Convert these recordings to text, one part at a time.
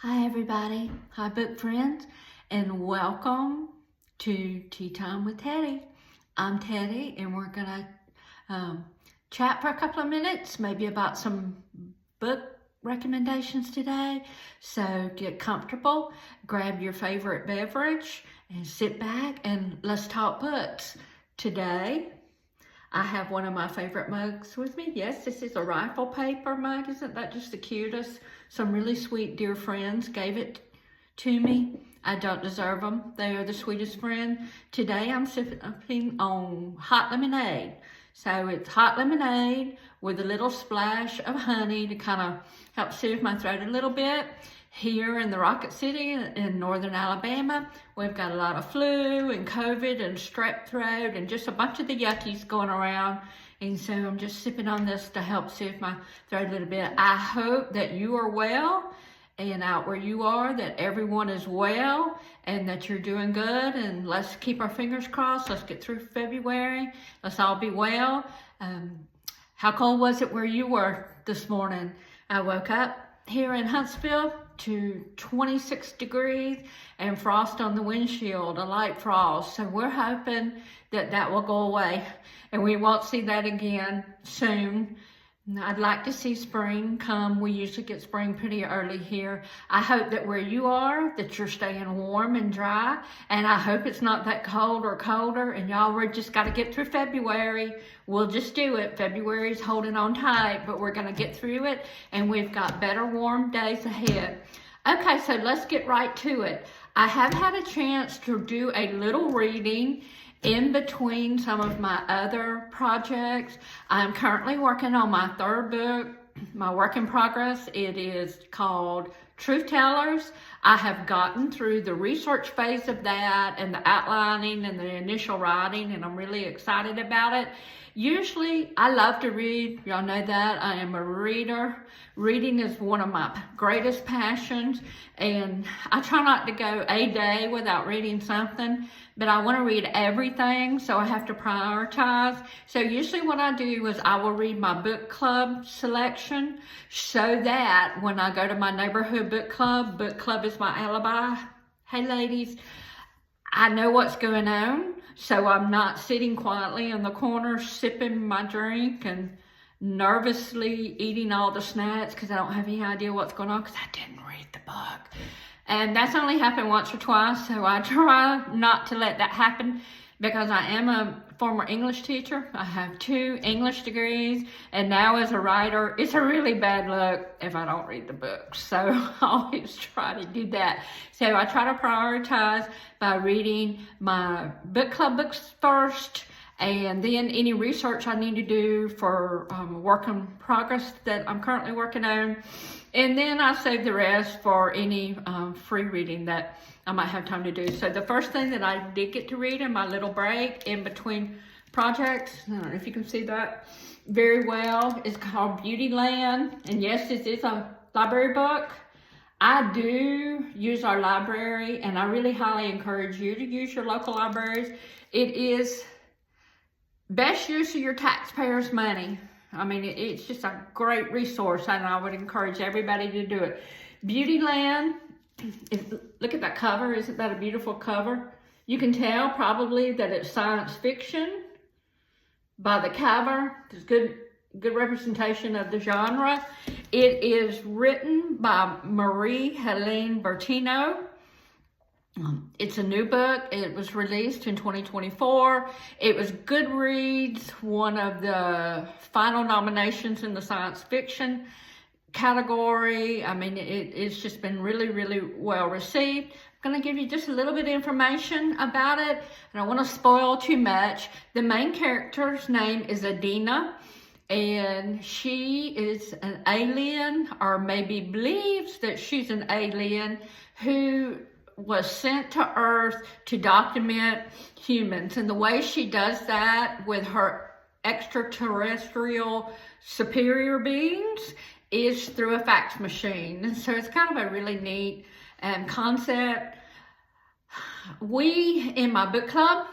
Hi everybody, hi book friends, and welcome to Tea Time with Teddy. I'm Teddy and we're gonna chat for a couple of minutes, maybe about some book recommendations today. So get comfortable, grab your favorite beverage and sit back and let's talk books. Today, I have one of my favorite mugs with me. Yes, this is a rifle paper mug. Isn't that just the cutest? Some really sweet dear friends gave it to me. I don't deserve them. They are the sweetest friend. Today I'm sipping on hot lemonade. So it's hot lemonade with a little splash of honey to kind of help soothe my throat a little bit. Here in the Rocket City in northern Alabama, we've got a lot of flu and COVID and strep throat and just a bunch of the yuckies going around. And so I'm just sipping on this to help soothe my throat a little bit. I hope that you are well and out where you are, that everyone is well and that you're doing good. And let's keep our fingers crossed. Let's get through February. Let's all be well. How cold was it where you were this morning? I woke up here in Huntsville to 26 degrees and frost on the windshield, a light frost. So we're hoping that that will go away and we won't see that again soon. I'd like to see spring come. We usually get spring pretty early here. I hope that where you are, that you're staying warm and dry. And I hope it's not that cold or colder. And y'all, we're just got to get through February. We'll just do it. February's holding on tight, but we're going to get through it. And we've got better warm days ahead. Okay, so let's get right to it. I have had a chance to do a little reading in between some of my other projects. I'm currently working on my third book, my work in progress. It is called Truth Tellers. I have gotten through the research phase of that and the outlining and the initial writing, and I'm really excited about it. Usually, I love to read. Y'all know that. I am a reader. Reading is one of my greatest passions, and I try not to go a day without reading something, but I want to read everything, so I have to prioritize. So usually what I do is I will read my book club selection so that when I go to my neighborhood book club is my alibi. Hey ladies, I know what's going on, so I'm not sitting quietly in the corner sipping my drink and nervously eating all the snacks because I don't have any idea what's going on because I didn't read the book. And that's only happened once or twice, so I try not to let that happen because I am a former English teacher. I have 2 English degrees, and now as a writer, it's a really bad look if I don't read the books. So I always try to do that. So I try to prioritize by reading my book club books first, and then any research I need to do for work in progress that I'm currently working on. And then I save the rest for any free reading that I might have time to do. So the first thing that I did get to read in my little break in between projects, I don't know if you can see that very well, is called Beautyland. And yes, this is a library book. I do use our library, and I really highly encourage you to use your local libraries. It is best use of your taxpayers' money. I mean, it's just a great resource, and I would encourage everybody to do it. Beautyland, look at that cover. Isn't that a beautiful cover? You can tell probably that it's science fiction by the cover. There's good representation of the genre. It is written by Marie-Helene Bertino. It's a new book. It was released in 2024. It was Goodreads, one of the final nominations in the science fiction category. I mean, it's just been really, really well received. I'm going to give you just a little bit of information about it. I don't want to spoil too much. The main character's name is Adina, and she is an alien, or maybe believes that she's an alien who was sent to Earth to document humans. And the way she does that with her extraterrestrial superior beings is through a fax machine. And so it's kind of a really neat concept. We, in my book club,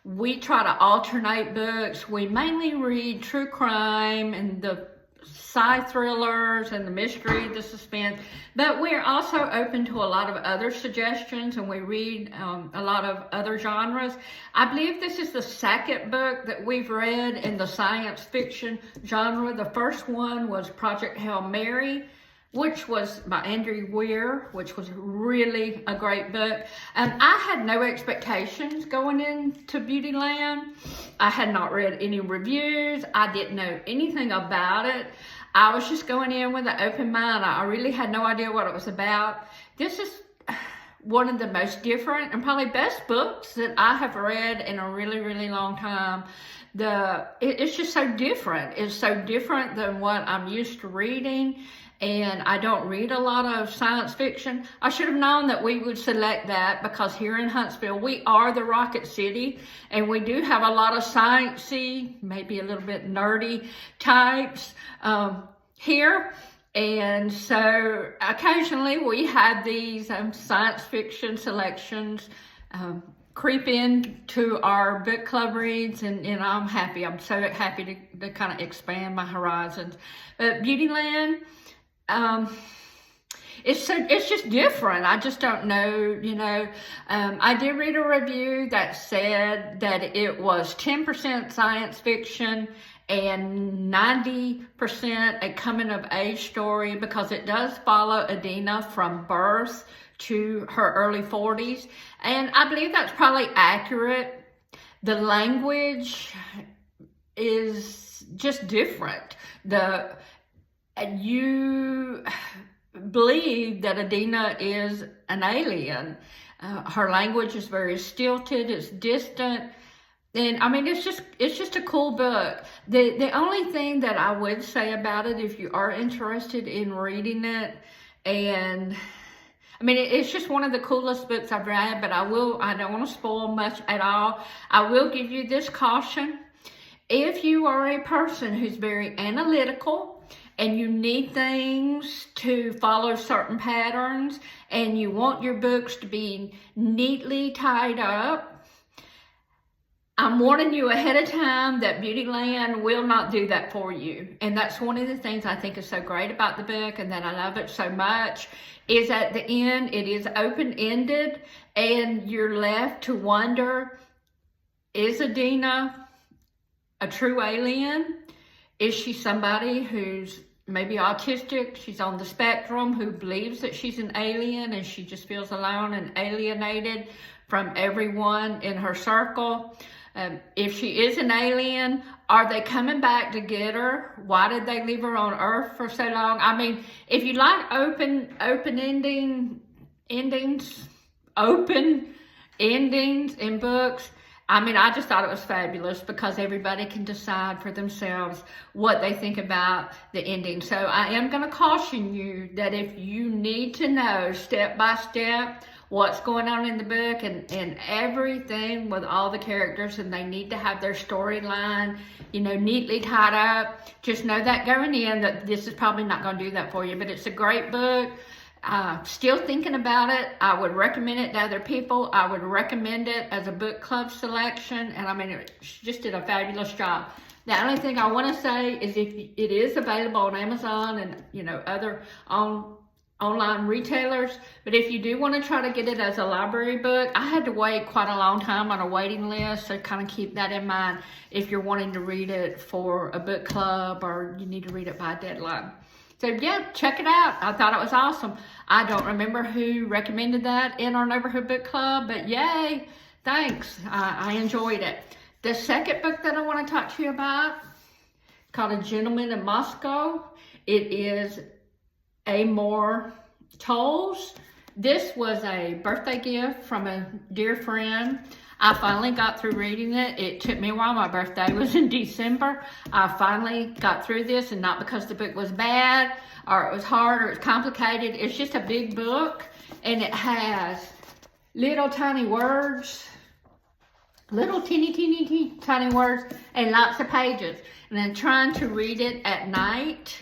we try to alternate books. We mainly read true crime and the sci thrillers and the mystery, the suspense, but we're also open to a lot of other suggestions, and we read a lot of other genres. I believe this is the second book that we've read in the science fiction genre. The first one was Project Hail Mary, which was by Andrew Weir, which was really a great book. And I had no expectations going into Beautyland. I had not read any reviews. I didn't know anything about it. I was just going in with an open mind. I really had no idea what it was about. This is one of the most different and probably best books that I have read in a really, really long time. It's just so different. It's so different than what I'm used to reading. And I don't read a lot of science fiction. I should have known that we would select that, because here in Huntsville, we are the Rocket City, and we do have a lot of sciencey, maybe a little bit nerdy types here. And so occasionally we have these science fiction selections creep into our book club reads, and I'm happy. I'm so happy to kind of expand my horizons. But Beautyland, it's just different. I just don't know, I did read a review that said that it was 10% science fiction and 90% a coming of age story, because it does follow Adina from birth to her early 40s. And I believe that's probably accurate. The language is just different. You believe that Adina is an alien. Her language is very stilted, it's distant. And I mean, it's just a cool book. The only thing that I would say about it, if you are interested in reading it, and I mean, it's just one of the coolest books I've read, but I don't want to spoil much at all. I will give you this caution. If you are a person who's very analytical, and you need things to follow certain patterns, and you want your books to be neatly tied up, I'm warning you ahead of time that Beautyland will not do that for you. And that's one of the things I think is so great about the book, and that I love it so much, is at the end, it is open-ended, and you're left to wonder, is Adina a true alien? Is she somebody who's maybe autistic, she's on the spectrum, who believes that she's an alien, and she just feels alone and alienated from everyone in her circle? If she is an alien, are they coming back to get her? Why did they leave her on Earth for so long? I mean, if you like open endings in books, I mean, I just thought it was fabulous, because everybody can decide for themselves what they think about the ending. So I am going to caution you that if you need to know step by step what's going on in the book and everything with all the characters, and they need to have their storyline, neatly tied up, just know that going in that this is probably not going to do that for you. But it's a great book. Still thinking about it. I would recommend it to other people. I would recommend it as a book club selection. And I mean, it just did a fabulous job. The only thing I want to say is, if it is available on Amazon and, other online retailers, but if you do want to try to get it as a library book, I had to wait quite a long time on a waiting list. So kind of keep that in mind if you're wanting to read it for a book club, or you need to read it by a deadline. So yeah, check it out. I thought it was awesome. I don't remember who recommended that in our neighborhood book club, but yay, thanks. I enjoyed it. The second book that I want to talk to you about, called A Gentleman in Moscow. It is Amor Towles. This was a birthday gift from a dear friend. I finally got through reading it. It took me a while. My birthday was in December. I finally got through this, and not because the book was bad or it was hard or it's complicated. It's just a big book, and it has little tiny words, little teeny tiny words, and lots of pages. And I'm trying to read it at night,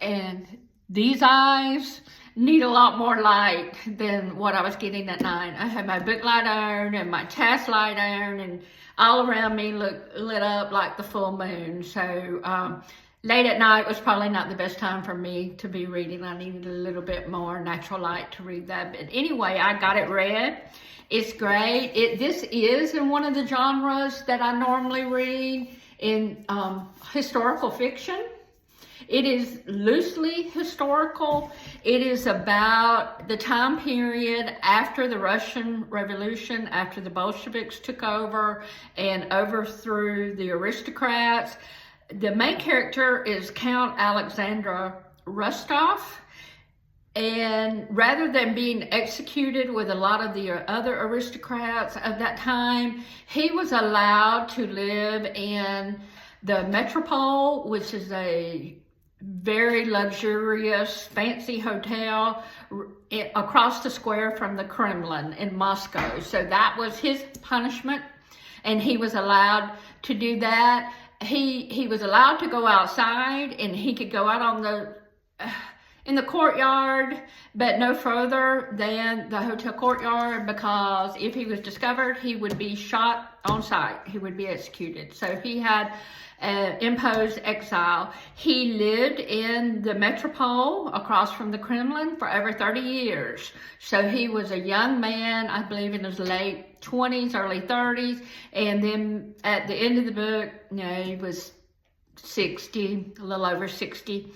and these eyes need a lot more light than what I was getting at night. I had my book light on and my task light on, and all around me lit up like the full moon. So late at night was probably not the best time for me to be reading. I needed a little bit more natural light to read that. But anyway, I got it read. It's great. This is in one of the genres that I normally read in historical fiction. It is loosely historical. It is about the time period after the Russian Revolution, after the Bolsheviks took over and overthrew the aristocrats. The main character is Count Alexander Rostov. And rather than being executed with a lot of the other aristocrats of that time, he was allowed to live in the Metropole, which is a very luxurious, fancy hotel across the square from the Kremlin in Moscow. So that was his punishment, and he was allowed to do that. He was allowed to go outside, and he could go out on in the courtyard, but no further than the hotel courtyard, because if he was discovered, he would be shot on sight. He would be executed. So he had imposed exile. He lived in the Metropole across from the Kremlin for over 30 years. So he was a young man, I believe in his late 20s, early 30s. And then at the end of the book, he was 60, a little over 60.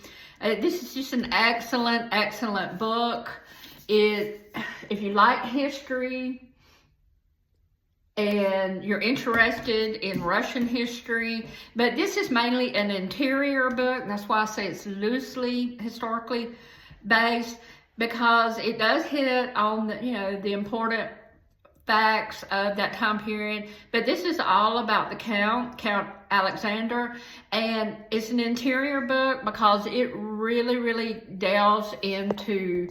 This is just an excellent, excellent book. If you like history and you're interested in Russian history, but this is mainly an interior book. That's why I say it's loosely historically based, because it does hit on the important facts of that time period. But this is all about the Count Alexander, and it's an interior book because it really, really delves into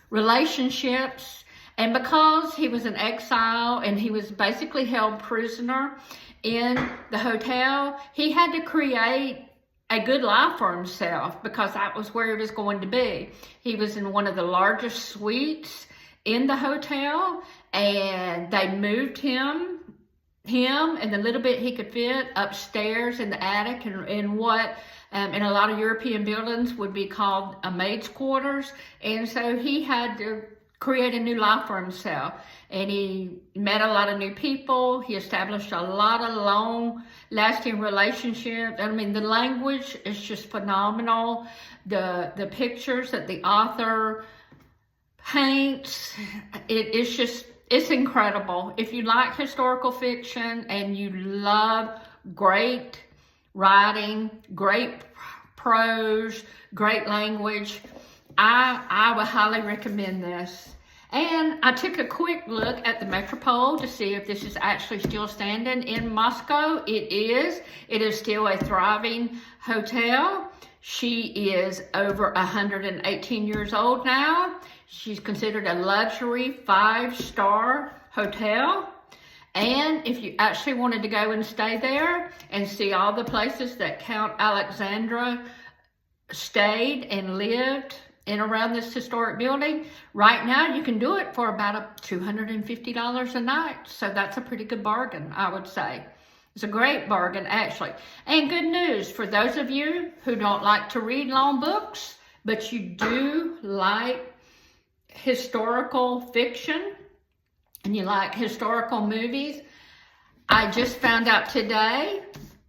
relationships. And because he was in exile and he was basically held prisoner in the hotel, he had to create a good life for himself, because that was where he was going to be. He was in one of the largest suites in the hotel, and they moved him and the little bit he could fit upstairs in the attic, and in what in a lot of European buildings would be called a maid's quarters. And so he had to create a new life for himself, and he met a lot of new people. He established a lot of long-lasting relationships. I mean, the language is just phenomenal. The pictures that the author paints, it's incredible. If you like historical fiction and you love great writing, great prose, great language, I would highly recommend this. And I took a quick look at the Metropole to see if this is actually still standing in Moscow. It is. It is still a thriving hotel. She is over 118 years old now. She's considered a luxury 5-star hotel. And if you actually wanted to go and stay there and see all the places that Count Alexandra stayed and lived in around this historic building, right now you can do it for about $250 a night. So that's a pretty good bargain, I would say. It's a great bargain, actually. And good news for those of you who don't like to read long books, but you do like historical fiction and you like historical movies. I just found out today,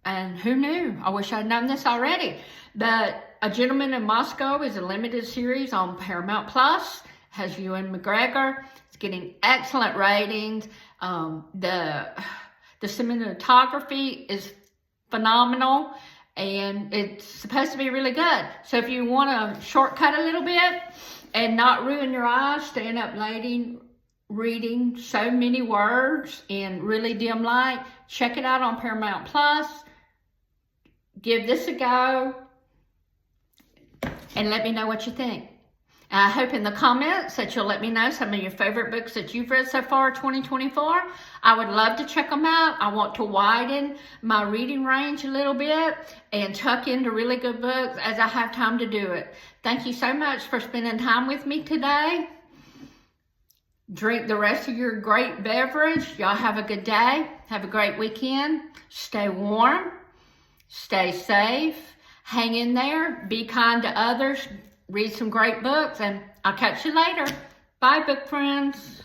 and who knew? I wish I'd known this already, but A Gentleman in Moscow is a limited series on Paramount Plus. Has Ewan McGregor. It's getting excellent ratings. The cinematography is phenomenal, and it's supposed to be really good. So if you want to shortcut a little bit and not ruin your eyes, staying up late reading so many words in really dim light, check it out on Paramount Plus. Give this a go and let me know what you think. I hope in the comments that you'll let me know some of your favorite books that you've read so far 2024. I would love to check them out. I want to widen my reading range a little bit and tuck into really good books as I have time to do it. Thank you so much for spending time with me today. Drink the rest of your great beverage. Y'all have a good day. Have a great weekend. Stay warm. Stay safe. hang in there, be kind to others, read some great books, and I'll catch you later. Bye, book friends.